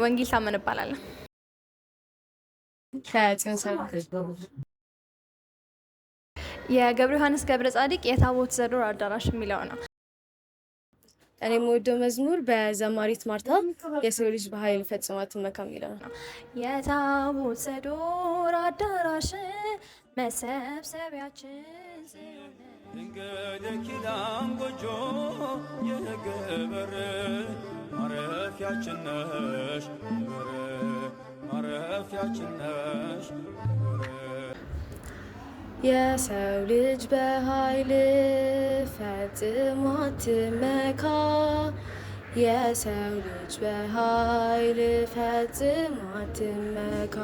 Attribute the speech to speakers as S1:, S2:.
S1: ወንጌል ታመነ እባላለሁ። የገብረ ዮሐንስ ገብረ ጻዲቅ የታቦት ዘዶር አዳራሽ የሚለው ነው።
S2: እኔ የምወደው መዝሙር በዘማሪት ማርታ የሰው ልጅ በኃይል ፈጽሞ አትመካ የሚለው ነው።
S1: የታቦት ዘዶር አዳራሽ መሰብሰቢያችን
S3: ድንግል ኪዳን ጎጆ የገበር ማረፊያችን ነሽ ማረፊያችን ነሽ።
S2: የሰው ልጅ በኃይል ፈጽሞ አትመካ፣ የሰው ልጅ በኃይል ፈጽሞ አትመካ።